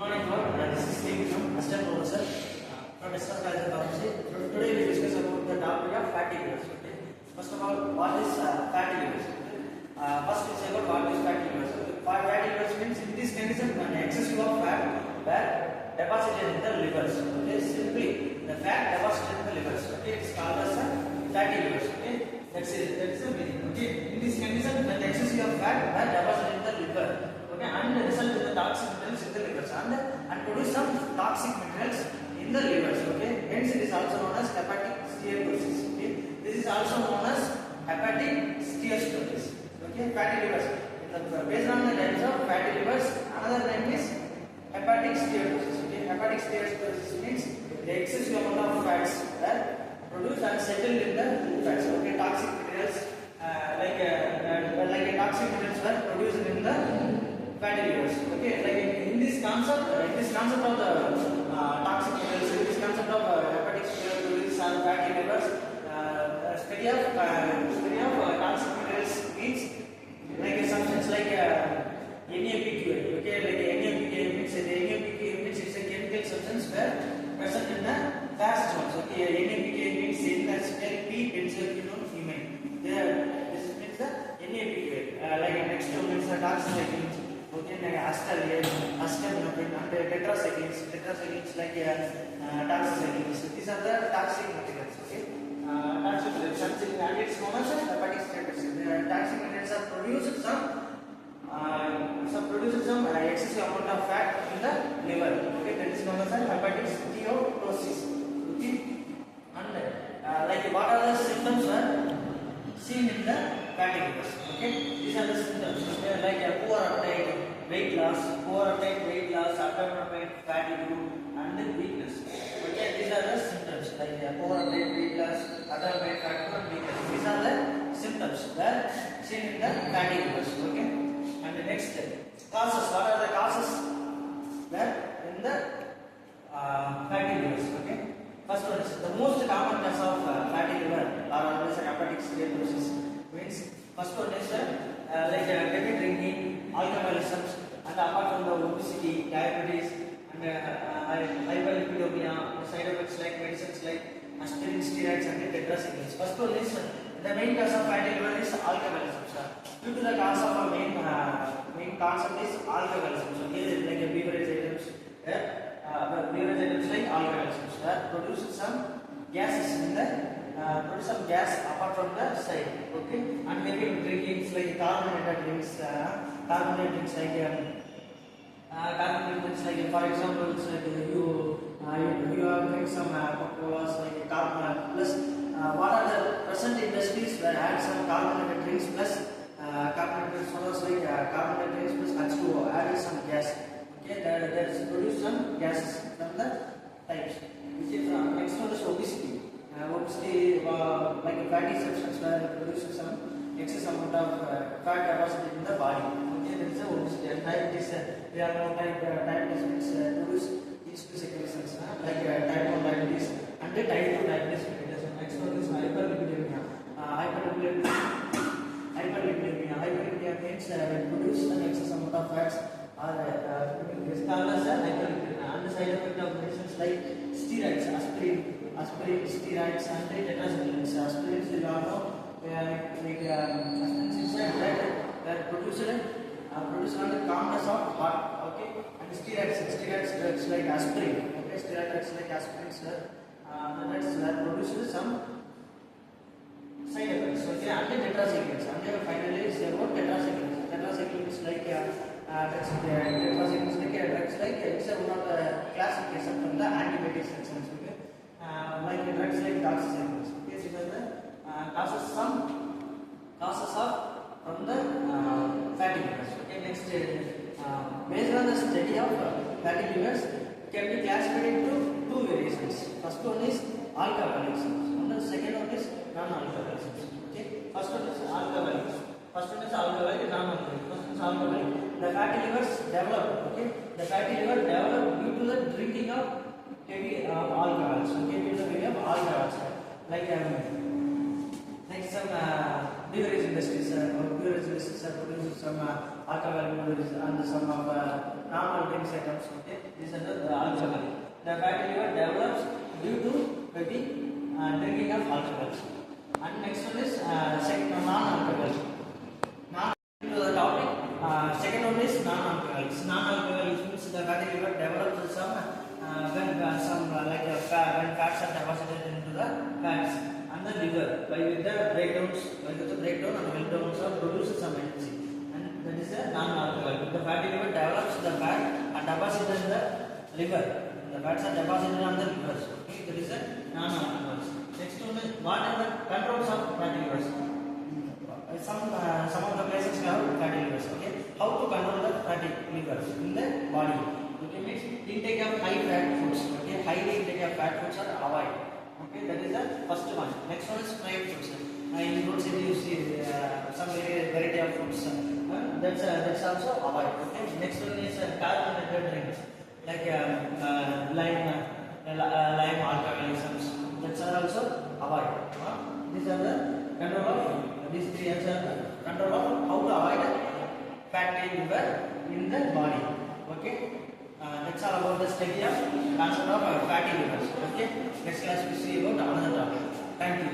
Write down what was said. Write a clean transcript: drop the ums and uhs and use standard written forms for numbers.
This is Steve from Assistant Professor from Western College of Pharmacy. Today we discuss about the topic of fatty livers. Okay. First of all, what is fatty livers? First is about what is fatty livers. Fatty livers means in this condition an excessive of fat were deposited in the livers. Okay. Simply the fat deposited in the livers. Okay. It is called as fatty livers. Okay. That's the meaning. Okay. In this condition an excessive of fat were deposited in the liver. Okay, and result in the toxic minerals in the livers and produce some toxic minerals in the livers. Okay, hence it is also known as hepatic steatosis. Okay, this is also known as hepatic steatosis. Okay, fatty livers. Based on the names of fatty livers, another name is hepatic steatosis. Okay, hepatic steatosis means the excessive amount of fats were produced and settled in the fats. Okay, toxic minerals like a toxic minerals were produced in the fatty livers. Okay, like in this concept of the toxic minerals, in this concept of hepatic steatosis and fatty livers, study of toxic minerals means like a substance like NAFLD. Okay, like NAFLD means it's a chemical substance where present in the fast zones. Okay, NAFLD means N-acetyl P-benzalketonemide. This means the NAFLD. Like next one means the toxic. Okay, like astaxanthin and tetracyclines like doxycyclines. These are the toxic materials. Okay, toxic materials. And it's known as hepatic steatosis. The toxic materials are produced some excessive amount of fat in the liver. Okay, that is known as hepatic steatosis. Okay, and like what are the symptoms are seen in the fatty livers. Okay, these are the symptoms. Okay, like poor appetite, weight loss, abdominal pain, fatigue, and weakness. Okay, these are the symptoms like poor appetite, weight loss, abdominal pain, fatigue, and weakness. These are the symptoms that are seen in the fatty livers. Okay, and the next causes. What are the causes that in the fatty livers? Okay, first one is the most common cause of fatty liver or always hepatic steatosis. Means first one is like heavy drinking, alcoholism, and apart from the obesity, diabetes, and hyperlipidemia, side effects like medicines like aspirin, steroids, and tetracyclines. First one is the main cause of fatty liver is alcoholism. Due to the cause of our main concept is alcoholism. So here like a beverage items, like alcoholism that produces some gases in the produce some gas apart from the side. Okay, and maybe drinking like carbonated drinks like for example you are drinking some Coca-Colas like carbonate plus what are the present industries where add some carbonated drinks plus carbonated sodas like carbonated drinks plus H2O added some gas. Okay, there is produce some gases from the types. Which is next one is obesity. Obesity like a fatty substance where produces some excess amount of fat deposited in the body. Okay, that is the obesity. And diabetes, we are now diabetes means produce insulin secretions like type 1 diabetes and type 2 diabetes. Next one is hyperlipidemia. Hyperlipidemia means produce an excess amount of fats or is called as hyperlipidemia. And the side effect of medicines like steroids, aspirin, steroids, and tetracyclines. Aspirins we all know aspirins inside that produced on the calmness of heart. Okay, and steroids drugs like aspirin. Okay, steroid drugs like aspirins that produces some side effects. Okay, and tetracyclines. And finally is about tetracyclines. Tetracyclines like tetracyclines like drugs like it's one of the classification from the antibiotic sections. Okay, like drugs like doxycyclines. Okay, these are the causes of from the fatty livers. Okay, next based on the study of fatty livers can be classified into two variations. First one is alcoholism and the second one is non-alcoholism. Okay, first one is alcoholism. First one is alcoholic, non-alcoholic. First one is alcoholic. The fatty livers develop. Okay, the fatty liver develop due to the drinking of heavy alcohols. Okay, due to the alcohols like some beverage industries, urines produces some alcohol and some of normal drinks items. Okay, these are the alcohol. The fatty liver develops due to maybe drinking of alcohols. And next one is non-alcohol. To the topic, second one is non-alcoholics. Non-alcoholics means the fatty liver develops some when when fats are deposited into the fats and the liver with the breakdown and meltdowns or produces some energy, and that is a non-alcoholic. The fatty liver develops the fat and deposited in the liver. The fats are deposited on the liver. Okay, that is a non-alcoholic. Next one is what are the controls of fatty livers? Some of the places have fatty livers. Okay, how to control the fatty livers in the body? Okay, means intake of high fat foods. Okay, high intake of fat foods are avoid. Okay, that is the first one. Next one is fried foods. In road city you see some variety of foods. That's also avoid. Okay, next one is carbonated drinks like lime alcoholisms. That's are also avoid. These are the control of these three are the control of how to avoid fatty liver in the body. Okay, that's all about the study of concept of fatty livers. Okay, next class we see about another topic. Thank you.